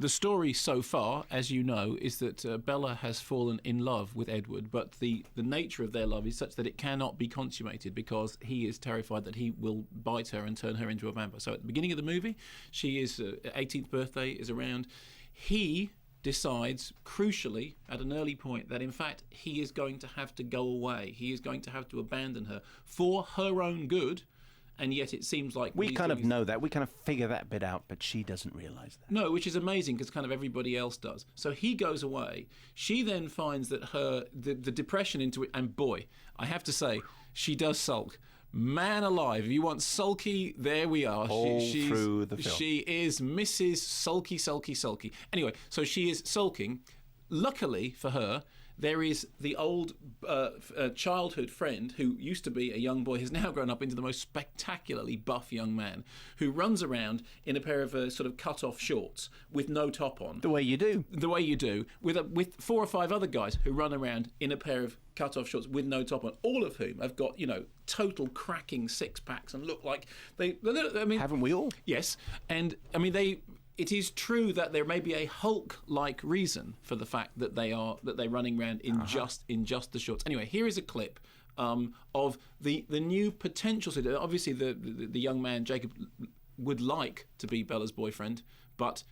the story so far, as you know, is that Bella has fallen in love with Edward, but the nature of their love is such that it cannot be consummated because he is terrified that he will bite her and turn her into a vampire. So at the beginning of the movie, she is 18th birthday is around. He decides, crucially, at an early point, that in fact he is going to have to go away. He is going to have to abandon her for her own good. And yet it seems like... We kind of know that. We kind of figure that bit out, but she doesn't realise that. No, which is amazing because kind of everybody else does. So he goes away. She then finds that the depression into it... And boy, I have to say, she does sulk. Man alive, if you want sulky, there we are. She's through the film. She is Mrs. Sulky, Sulky, Sulky. Anyway, so she is sulking. Luckily for her, there is the old childhood friend who used to be a young boy, has now grown up into the most spectacularly buff young man, who runs around in a pair of sort of cut-off shorts with no top on. The way you do. The way you do, with 4 or 5 other guys who run around in a pair of cut-off shorts with no top on, all of whom have got, total cracking six-packs and look like I mean... Haven't we all? Yes. And, I mean, it is true that there may be a Hulk-like reason for the fact that they're running around in just the shorts. Anyway, here is a clip of the new potential. So obviously, the young man Jacob would like to be Bella's boyfriend, but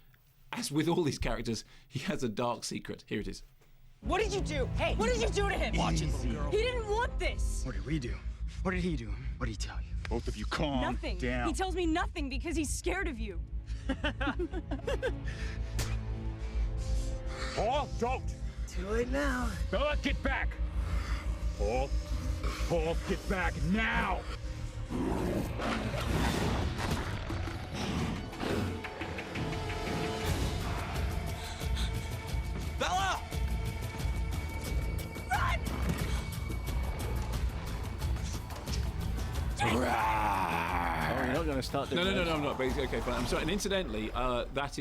as with all these characters, he has a dark secret. Here it is. What did you do? Hey, what did you do to him? Watch it, little girl. He didn't want this. What did we do? What did he do? What did he tell you? Both of you calm Nothing. down. He tells me nothing because he's scared of you. Paul, don't. Too late now. Bella, get back. Paul, get back now. Bella! Oh, you're not going to start doing No, I'm not. But okay, fine. I'm sorry. And incidentally, that's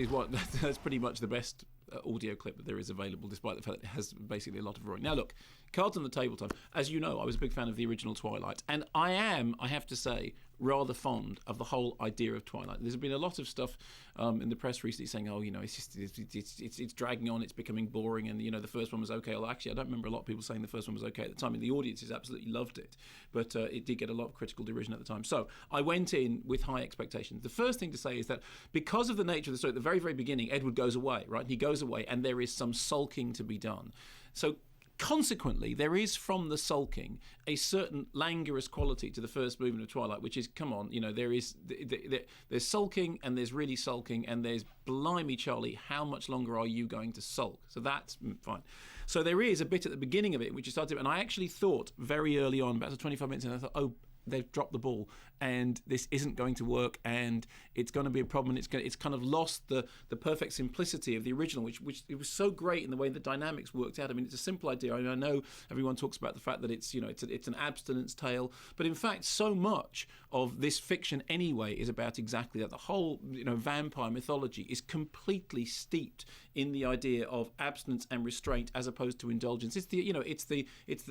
pretty much the best audio clip that there is available, despite the fact that it has basically a lot of roaring. Now, look, Cards on the Tabletop. As you know, I was a big fan of the original Twilight, and I have to say, rather fond of the whole idea of Twilight. There's been a lot of stuff in the press recently saying, it's dragging on, it's becoming boring, and the first one was okay. Well, actually, I don't remember a lot of people saying the first one was okay at the time. I mean, the audiences absolutely loved it, but it did get a lot of critical derision at the time. So I went in with high expectations. The first thing to say is that because of the nature of the story, at the very, very beginning, Edward goes away, right? He goes away, and there is some sulking to be done. So consequently, there is from the sulking a certain languorous quality to the first movement of Twilight, which is, come on, there's sulking and there's really sulking and there's blimey, Charlie, how much longer are you going to sulk? So that's fine. So there is a bit at the beginning of it which you started, and I actually thought very early on, about 25 minutes, and I thought, oh, they've dropped the ball and this isn't going to work and it's going to be a problem, and it's kind of lost the perfect simplicity of the original, which it was so great in the way the dynamics worked out. I mean, it's a simple idea. I know everyone talks about the fact that it's an abstinence tale, but in fact so much of this fiction anyway is about exactly that. The whole vampire mythology is completely steeped in the idea of abstinence and restraint as opposed to indulgence. It's the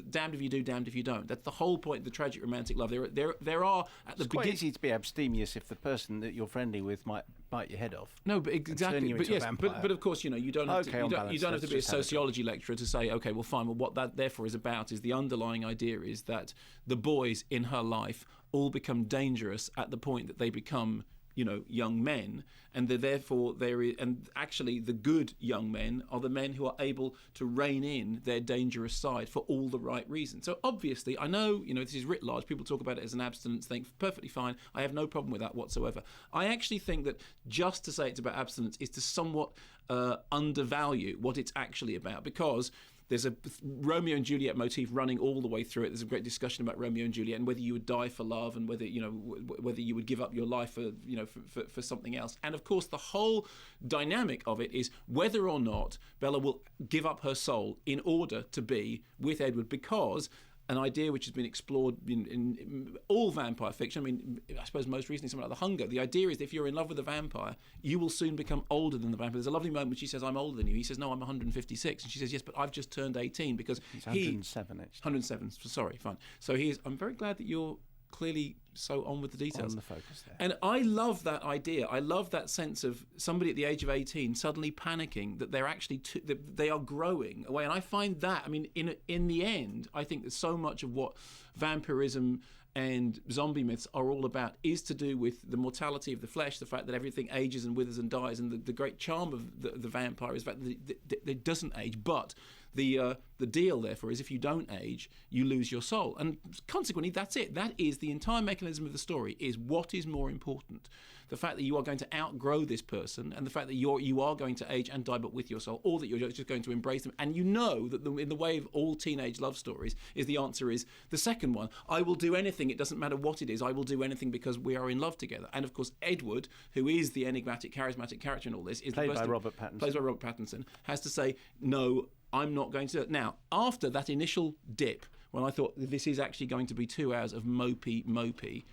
damned if you do, damned if you don't. That's the whole point of the tragic romantic love. There are at the beginning. It's quite easy to be abstemious if the person that you're friendly with might bite your head off. No, but exactly. But yes, but of course, you don't have to be a sociology lecturer to say, okay, well, fine. Well, what that therefore is about is the underlying idea is that the boys in her life all become dangerous at the point that they become young men, and and actually the good young men are the men who are able to rein in their dangerous side for all the right reasons. So obviously, I know, this is writ large, people talk about it as an abstinence thing, perfectly fine, I have no problem with that whatsoever. I actually think that just to say it's about abstinence is to somewhat undervalue what it's actually about, because there's a Romeo and Juliet motif running all the way through it. There's a great discussion about Romeo and Juliet and whether you would die for love and whether you would give up your life for something else. And of course, the whole dynamic of it is whether or not Bella will give up her soul in order to be with Edward, because an idea which has been explored in all vampire fiction. I mean, I suppose most recently something like The Hunger. The idea is that if you're in love with a vampire, you will soon become older than the vampire. There's a lovely moment when she says, I'm older than you. He says, no, I'm 156. And she says, yes, but I've just turned 18 because he's 107, actually. 107, sorry, fine. So I'm very glad that you're clearly so on with the details. On the focus there. And I love that idea. I love that sense of somebody at the age of 18 suddenly panicking that they're actually that they are growing away. And I find that, I mean, in the end, I think that so much of what vampirism and zombie myths are all about is to do with the mortality of the flesh, the fact that everything ages and withers and dies, and the great charm of the vampire is the fact that it doesn't age. But the deal, therefore, is if you don't age, you lose your soul. And consequently, that's it. That is the entire mechanism of the story, is what is more important. The fact that you are going to outgrow this person, and the fact that you are going to age and die, but with your soul, or that you're just going to embrace them. And you know that in the way of all teenage love stories, the answer is the second one. I will do anything. It doesn't matter what it is. I will do anything because we are in love together. And of course, Edward, who is the enigmatic, charismatic character in all this, is played by Robert Pattinson, has to say, no, I'm not going to do it. Now, after that initial dip, when I thought this is actually going to be 2 hours of mopey,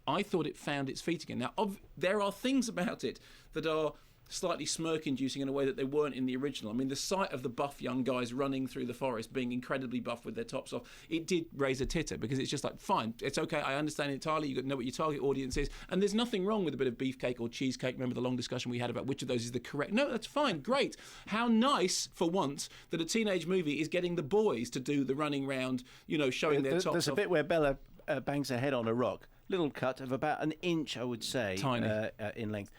I thought it found its feet again. Now, there are things about it that are slightly smirk-inducing in a way that they weren't in the original. I mean, the sight of the buff young guys running through the forest, being incredibly buff with their tops off, it did raise a titter, because it's just like, fine, it's okay, I understand entirely, you've got to know what your target audience is, and there's nothing wrong with a bit of beefcake or cheesecake. Remember the long discussion we had about which of those is the correct... No, that's fine, great. How nice, for once, that a teenage movie is getting the boys to do the running round, showing their tops off. There's a bit where Bella bangs her head on a rock. Little cut of about an inch, I would say, tiny in length,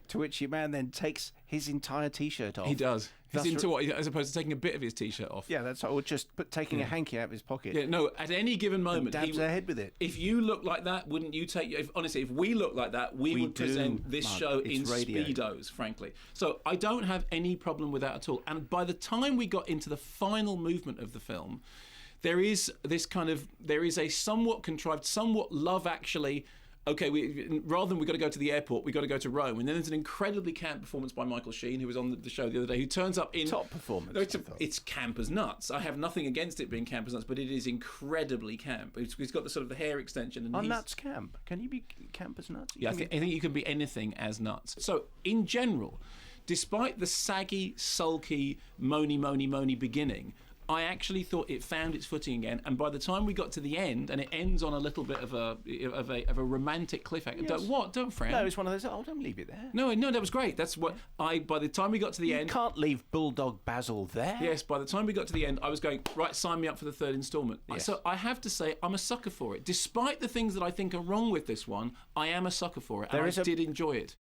to which your man then takes his entire T-shirt off. He does. He's into what, as opposed to taking a bit of his T-shirt off. Yeah, that's right. Or just taking a hanky out of his pocket. Yeah, no, at any given moment, dabs her head with it. If you look like that, wouldn't you take... Honestly, if we look like that, we would present this show in radio. Speedos, frankly. So I don't have any problem with that at all. And by the time we got into the final movement of the film, there is a somewhat contrived, somewhat Love Actually, okay, rather than we've got to go to the airport, we've got to go to Rome. And then there's an incredibly camp performance by Michael Sheen, who was on the show the other day, who turns up in... Top performance. It's camp as nuts. I have nothing against it being camp as nuts, but it is incredibly camp. He's got the sort of the hair extension. And nuts camp. Can you be camp as nuts? Yeah, I think you can be anything as nuts. So, in general, despite the saggy, sulky, moany beginning, I actually thought it found its footing again, and by the time we got to the end, and it ends on a little bit of a romantic cliffhanger. Yes. Don't frown. No, it's one of those. Oh, don't leave it there. No, that was great. That's what by the time we got to the end, you can't leave Bulldog Basil there. Yes, by the time we got to the end, I was going, right, sign me up for the third instalment. Yes. So I have to say, I'm a sucker for it. Despite the things that I think are wrong with this one, I am a sucker for it. I did enjoy it.